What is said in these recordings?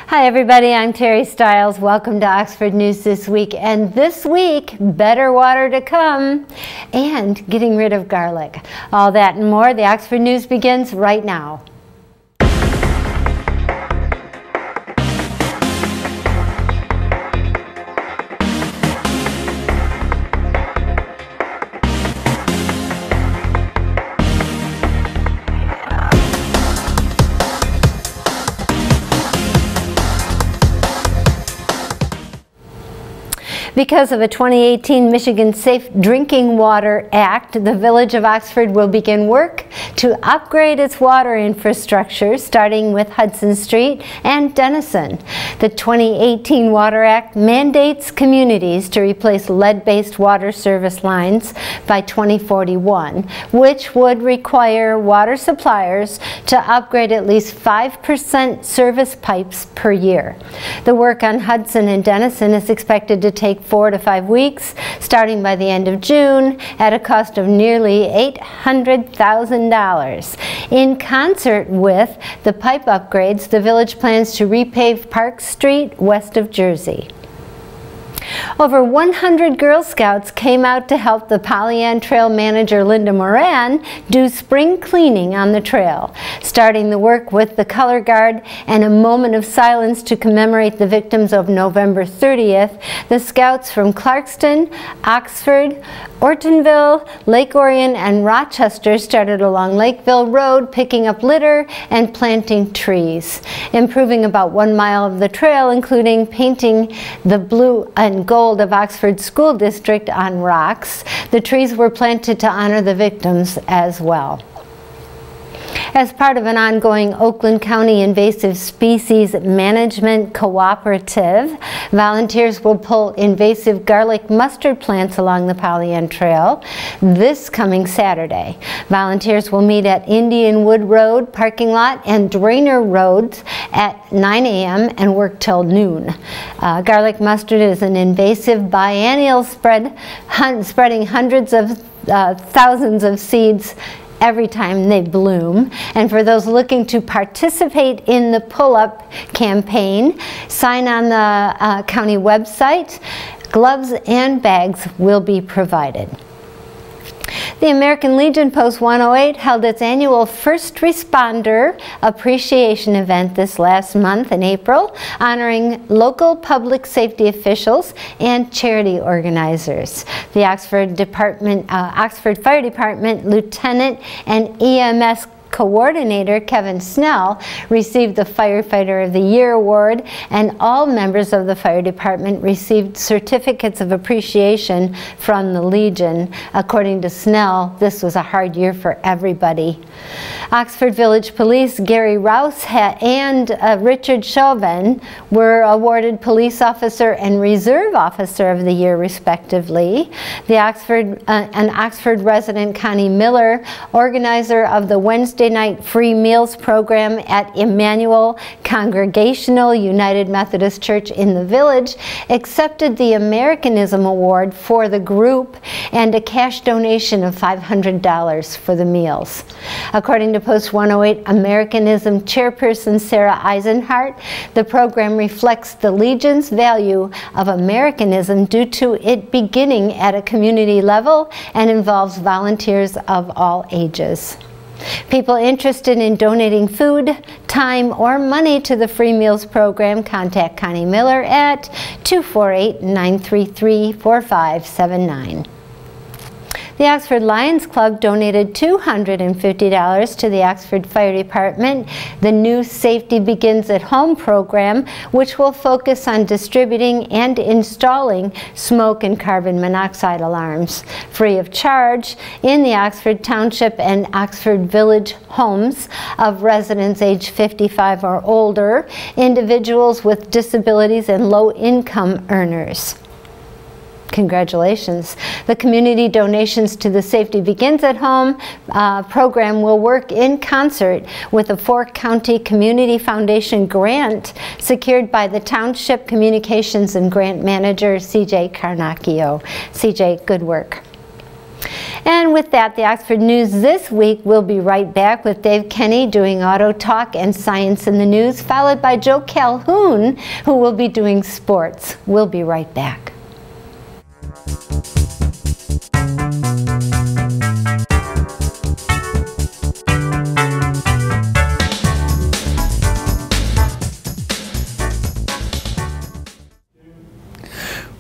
Hi everybody, I'm Terry Stiles. Welcome to Oxford News This Week. And this week, better water to come and getting rid of garlic. All that and more. The Oxford News begins right now. Because of a 2018 Michigan Safe Drinking Water Act, the Village of Oxford will begin work to upgrade its water infrastructure, starting with Hudson Street and Denison. The 2018 Water Act mandates communities to replace lead-based water service lines by 2041, which would require water suppliers to upgrade at least 5% service pipes per year. The work on Hudson and Denison is expected to take 4 to 5 weeks, starting by the end of June, at a cost of nearly $800,000. In concert with the pipe upgrades, the village plans to repave Park Street west of Jersey. Over 100 Girl Scouts came out to help the Pollyanne Trail manager Linda Moran do spring cleaning on the trail, starting the work with the color guard and a moment of silence to commemorate the victims of November 30th. The Scouts from Clarkston, Oxford, Ortonville, Lake Orion, and Rochester started along Lakeville Road, picking up litter and planting trees, improving about 1 mile of the trail, including painting the blue and gold of Oxford School District on rocks. The trees were planted to honor the victims as well. As part of an ongoing Oakland County Invasive Species Management Cooperative, volunteers will pull invasive garlic mustard plants along the Pollyanne Trail this coming Saturday. Volunteers will meet at Indian Wood Road parking lot and Drainer Roads at 9 a.m. and work till noon. Garlic mustard is an invasive biennial spreading hundreds of thousands of seeds every time they bloom. And for those looking to participate in the pull-up campaign, sign on the county website. Gloves and bags will be provided. The American Legion Post 108 held its annual First Responder Appreciation event this last month in April, honoring local public safety officials and charity organizers. The Oxford Fire Department Lieutenant and EMS Coordinator Kevin Snell received the Firefighter of the Year award, and all members of the fire department received certificates of appreciation from the Legion. According to Snell, this was a hard year for everybody. Oxford Village Police Gary Rouse and Richard Chauvin were awarded Police Officer and Reserve Officer of the Year respectively. The Oxford resident Connie Miller, organizer of the Wednesday night free meals program at Emmanuel Congregational United Methodist Church in the village, accepted the Americanism Award for the group and a cash donation of $500 for the meals. According to Post 108 Americanism Chairperson Sarah Eisenhart, the program reflects the Legion's value of Americanism due to it beginning at a community level and involves volunteers of all ages. People interested in donating food, time, or money to the free meals program, contact Connie Miller at 248-933-4579. The Oxford Lions Club donated $250 to the Oxford Fire Department, the new Safety Begins at Home program, which will focus on distributing and installing smoke and carbon monoxide alarms free of charge in the Oxford Township and Oxford Village homes of residents age 55 or older, individuals with disabilities, and low-income earners. Congratulations. The community donations to the Safety Begins at Home program will work in concert with a 4-county community foundation grant secured by the Township Communications and Grant Manager, CJ Carnacchio. CJ, good work. And with that, the Oxford News this week. We'll be right back with Dave Kenny doing Auto Talk and Science in the News, followed by Joe Calhoun, who will be doing sports. We'll be right back.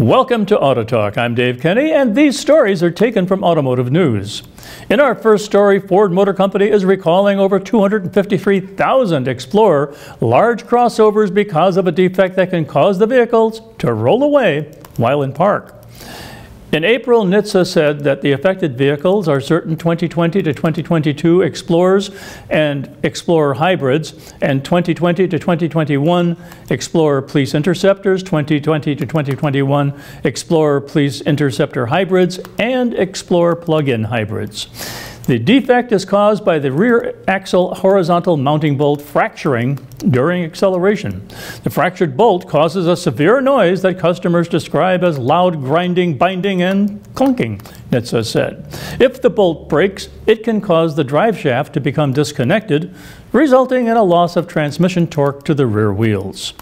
Welcome to Auto Talk. I'm Dave Kenny, and these stories are taken from Automotive News. In our first story, Ford Motor Company is recalling over 253,000 Explorer large crossovers because of a defect that can cause the vehicles to roll away while in park. In April, NHTSA said that the affected vehicles are certain 2020 to 2022 Explorers and Explorer hybrids, and 2020 to 2021 Explorer Police Interceptors, 2020 to 2021 Explorer Police Interceptor hybrids, and Explorer plug-in hybrids. The defect is caused by the rear axle horizontal mounting bolt fracturing during acceleration. The fractured bolt causes a severe noise that customers describe as loud grinding, binding, and clunking, NHTSA said. If the bolt breaks, it can cause the drive shaft to become disconnected, resulting in a loss of transmission torque to the rear wheels.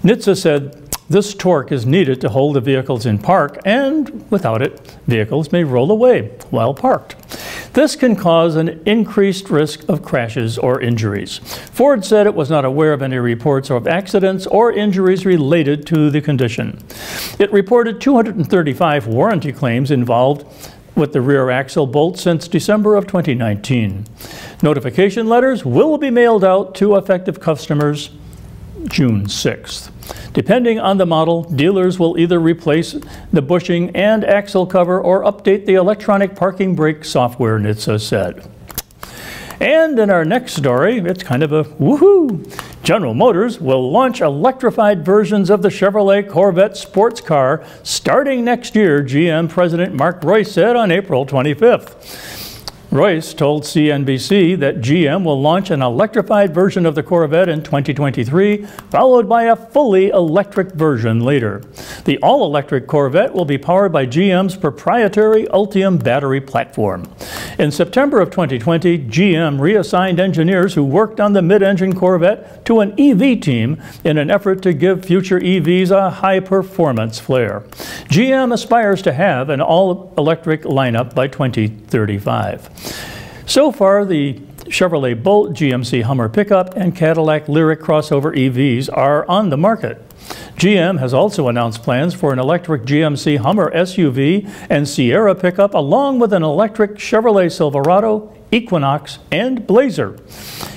NHTSA said this torque is needed to hold the vehicles in park, and without it, vehicles may roll away while parked. This can cause an increased risk of crashes or injuries. Ford said it was not aware of any reports of accidents or injuries related to the condition. It reported 235 warranty claims involved with the rear axle bolt since December of 2019. Notification letters will be mailed out to affected customers June 6th. Depending on the model, dealers will either replace the bushing and axle cover or update the electronic parking brake software, NHTSA said. And in our next story, it's kind of a woohoo! General Motors will launch electrified versions of the Chevrolet Corvette sports car starting next year, GM President Mark Reuss said on April 25th. Reuss told CNBC that GM will launch an electrified version of the Corvette in 2023, followed by a fully electric version later. The all-electric Corvette will be powered by GM's proprietary Ultium battery platform. In September of 2020, GM reassigned engineers who worked on the mid-engine Corvette to an EV team in an effort to give future EVs a high-performance flair. GM aspires to have an all-electric lineup by 2035. So far, the Chevrolet Bolt, GMC Hummer pickup, and Cadillac Lyriq crossover EVs are on the market. GM has also announced plans for an electric GMC Hummer SUV and Sierra pickup, along with an electric Chevrolet Silverado, Equinox, and Blazer.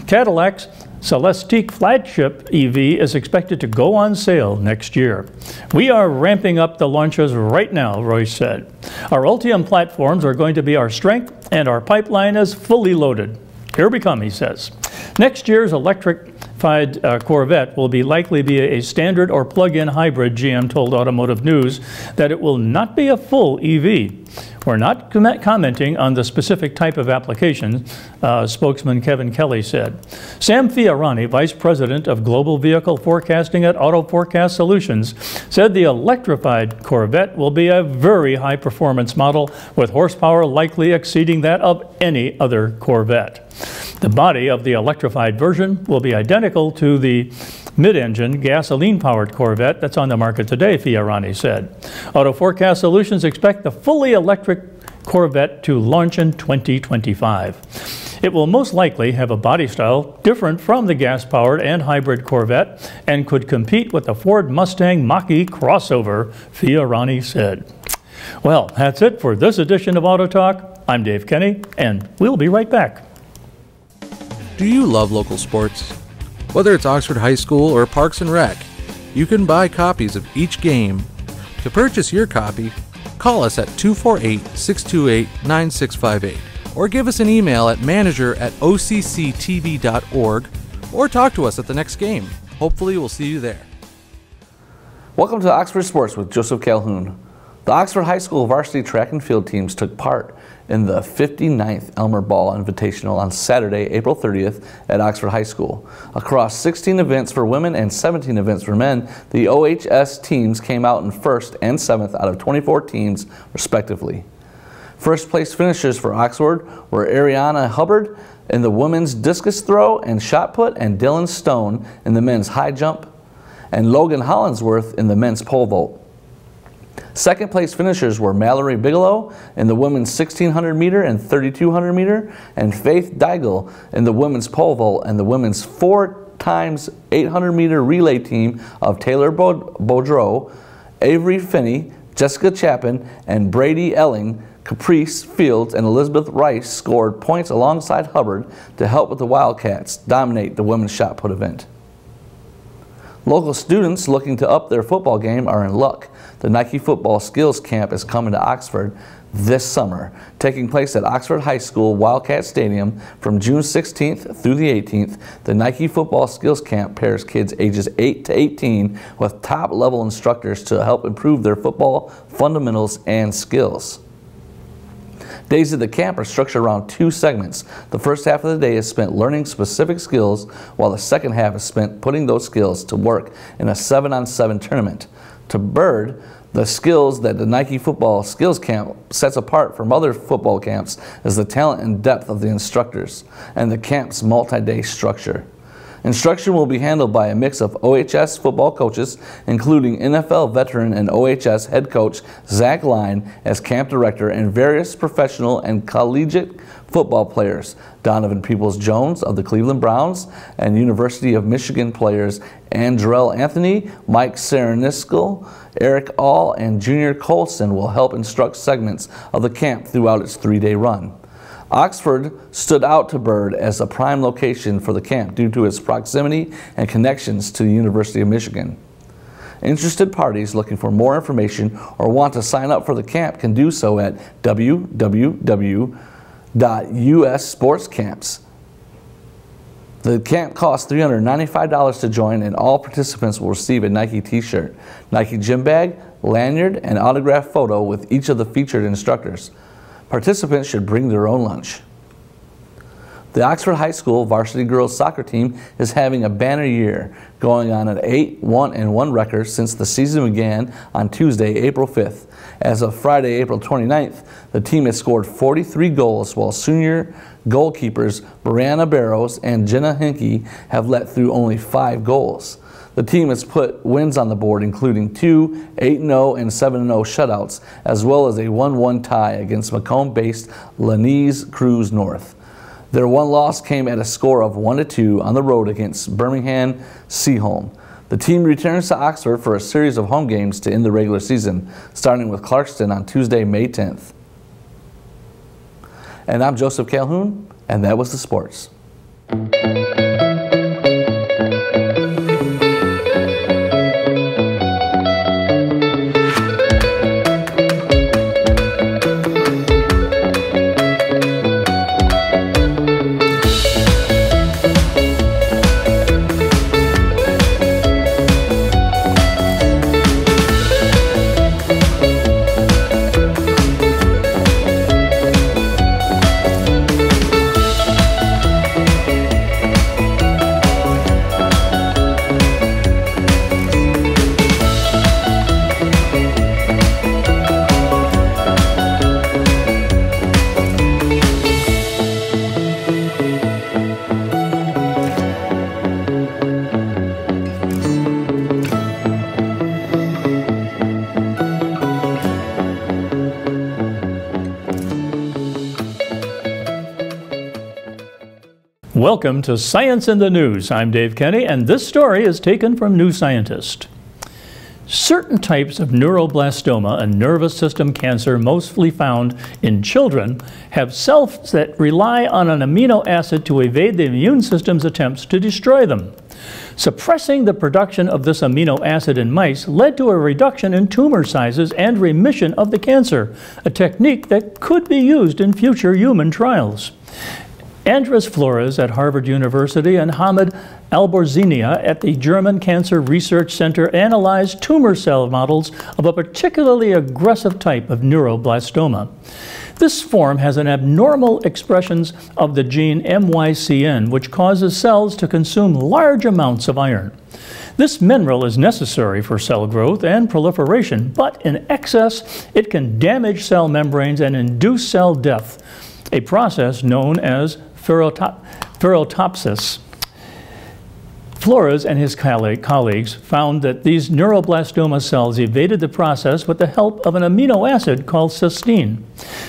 Cadillac's Celestiq flagship EV is expected to go on sale next year. We are ramping up the launches right now, Reuss said. Our Ultium platforms are going to be our strength, and our pipeline is fully loaded. Here we come, he says. Next year's electrified Corvette will likely be a standard or plug-in hybrid, GM told Automotive News that it will not be a full EV. We're not commenting on the specific type of application, spokesman Kevin Kelly said. Sam Fiorani, Vice President of Global Vehicle Forecasting at Auto Forecast Solutions, said the electrified Corvette will be a very high-performance model with horsepower likely exceeding that of any other Corvette. The body of the electrified version will be identical to the mid-engine, gasoline-powered Corvette that's on the market today, Fiorani said. Auto Forecast Solutions expect the fully electric Corvette to launch in 2025. It will most likely have a body style different from the gas-powered and hybrid Corvette and could compete with the Ford Mustang Mach-E crossover, Fiorani said. Well, that's it for this edition of Auto Talk. I'm Dave Kenny, and we'll be right back. Do you love local sports? Whether it's Oxford High School or Parks and Rec, you can buy copies of each game. To purchase your copy, call us at 248-628-9658 or give us an email at manager@occtv.org or talk to us at the next game. Hopefully we'll see you there. Welcome to Oxford Sports with Joseph Calhoun. The Oxford High School varsity track and field teams took part in the 59th Elmer Ball Invitational on Saturday, April 30th at Oxford High School. Across 16 events for women and 17 events for men, the OHS teams came out in 1st and 7th out of 24 teams, respectively. First place finishers for Oxford were Ariana Hubbard in the women's discus throw and shot put, and Dylan Stone in the men's high jump, and Logan Hollingsworth in the men's pole vault. Second place finishers were Mallory Bigelow in the women's 1600 meter and 3200 meter, and Faith Deigel in the women's pole vault and the women's 4 times 800 meter relay team of Taylor Boudreau, Avery Finney, Jessica Chapin, and Brady Elling. Caprice Fields and Elizabeth Rice scored points alongside Hubbard to help with the Wildcats dominate the women's shot put event. Local students looking to up their football game are in luck. The Nike Football Skills Camp is coming to Oxford this summer, taking place at Oxford High School Wildcat Stadium from June 16th through the 18th. The Nike Football Skills Camp pairs kids ages 8 to 18 with top-level instructors to help improve their football fundamentals and skills. Days of the camp are structured around 2 segments. The first half of the day is spent learning specific skills, while the second half is spent putting those skills to work in a 7-on-7 tournament. To Bird, the skills that the Nike Football Skills Camp sets apart from other football camps is the talent and depth of the instructors and the camp's multi-day structure. Instruction will be handled by a mix of OHS football coaches, including NFL veteran and OHS head coach Zach Line as camp director, and various professional and collegiate football players, Donovan Peoples-Jones of the Cleveland Browns and University of Michigan players Andrell Anthony, Mike Saraniskal, Eric All, and Junior Colson will help instruct segments of the camp throughout its 3-day run. Oxford stood out to Bird as a prime location for the camp due to its proximity and connections to the University of Michigan. Interested parties looking for more information or want to sign up for the camp can do so at www.ussportscamps. The camp costs $395 to join, and all participants will receive a Nike t-shirt, Nike gym bag, lanyard, and autographed photo with each of the featured instructors. Participants should bring their own lunch. The Oxford High School varsity girls soccer team is having a banner year, going on an 8-1-1 record since the season began on Tuesday, April 5th. As of Friday, April 29th, the team has scored 43 goals, while senior goalkeepers Brianna Barrows and Jenna Hinkey have let through only 5 goals. The team has put wins on the board, including 2 8-0 and 7-0 shutouts, as well as a 1-1 tie against Macomb-based Lanise Cruz North. Their one loss came at a score of 1-2 on the road against Birmingham Seaholm. The team returns to Oxford for a series of home games to end the regular season, starting with Clarkston on Tuesday, May 10th. And I'm Joseph Calhoun, and that was the sports. Welcome to Science in the News. I'm Dave Kenny, and this story is taken from New Scientist. Certain types of neuroblastoma, a nervous system cancer mostly found in children, have cells that rely on an amino acid to evade the immune system's attempts to destroy them. Suppressing the production of this amino acid in mice led to a reduction in tumor sizes and remission of the cancer, a technique that could be used in future human trials. Andres Flores at Harvard University and Hamid Alborzinia at the German Cancer Research Center analyzed tumor cell models of a particularly aggressive type of neuroblastoma. This form has an abnormal expression of the gene MYCN, which causes cells to consume large amounts of iron. This mineral is necessary for cell growth and proliferation, but in excess, it can damage cell membranes and induce cell death, a process known as ferroptosis. Flores and his colleagues found that these neuroblastoma cells evaded the process with the help of an amino acid called cysteine.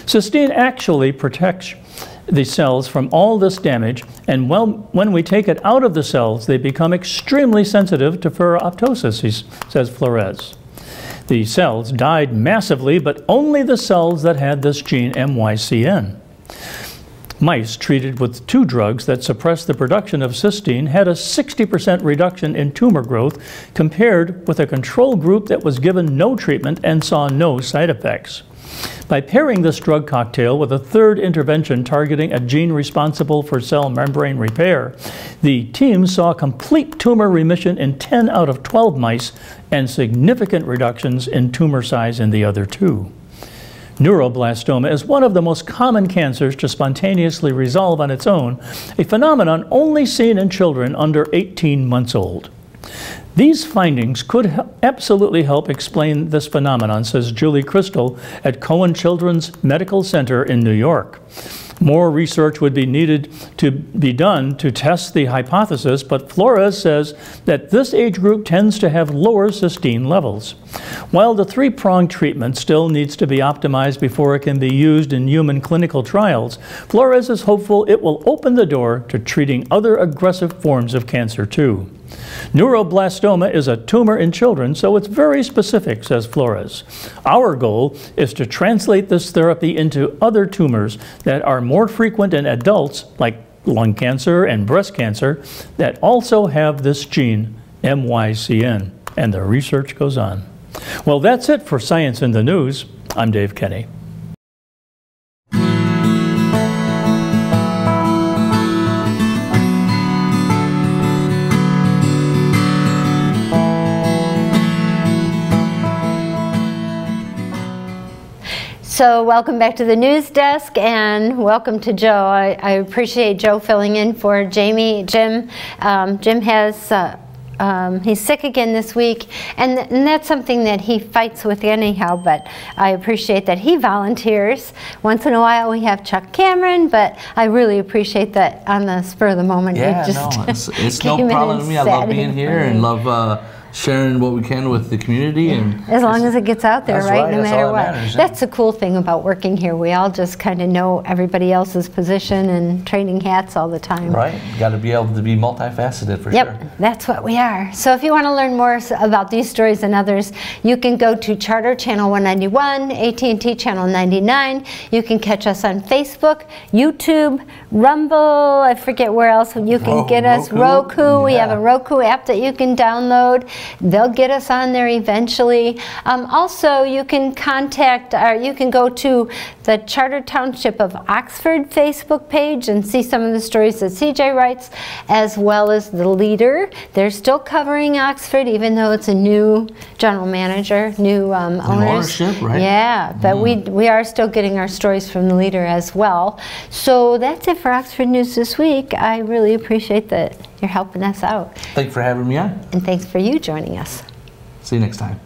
Cysteine actually protects the cells from all this damage, and when we take it out of the cells, they become extremely sensitive to ferroptosis, says Flores. The cells died massively, but only the cells that had this gene MYCN. Mice treated with 2 drugs that suppress the production of cysteine had a 60% reduction in tumor growth compared with a control group that was given no treatment and saw no side effects. By pairing this drug cocktail with a 3rd intervention targeting a gene responsible for cell membrane repair, the team saw complete tumor remission in 10 out of 12 mice and significant reductions in tumor size in the other 2. Neuroblastoma is one of the most common cancers to spontaneously resolve on its own, a phenomenon only seen in children under 18 months old. These findings could absolutely help explain this phenomenon, says Julie Crystal at Cohen Children's Medical Center in New York. More research would be needed to be done to test the hypothesis, but Flores says that this age group tends to have lower cysteine levels. While the 3-pronged treatment still needs to be optimized before it can be used in human clinical trials, Flores is hopeful it will open the door to treating other aggressive forms of cancer too. Neuroblastoma is a tumor in children, so it's very specific, says Flores. Our goal is to translate this therapy into other tumors that are more frequent in adults, like lung cancer and breast cancer, that also have this gene, MYCN. And the research goes on. Well, that's it for Science in the News. I'm Dave Kenny. So welcome back to the news desk, and welcome to Joe. I appreciate Joe filling in for Jim. Jim has he's sick again this week, and that's something that he fights with anyhow, but I appreciate that he volunteers. Once in a while we have Chuck Cameron, but I really appreciate that on the spur of the moment. Yeah, it's no problem to me. I love being here and love sharing what we can with the community, and as long as it gets out there, right? No matter what. Matters, yeah. That's the cool thing about working here. We all just kind of know everybody else's position and training hats all the time. Right. Got to be able to be multifaceted for sure. Yep, that's what we are. So if you want to learn more about these stories and others, you can go to Charter Channel 191, AT&T Channel 99. You can catch us on Facebook, YouTube, Rumble. I forget where else you can get us. Roku. Yeah. We have a Roku app that you can download. They'll get us on there eventually. Also, you can contact, you can go to the Charter Township of Oxford Facebook page and see some of the stories that CJ writes, as well as the Leader. They're still covering Oxford, even though it's a new general manager, new owners. Ownership, right? Yeah, but we are still getting our stories from the Leader as well. So that's it for Oxford News this week. I really appreciate that you're helping us out. Thanks for having me on. And thanks for you joining us. See you next time.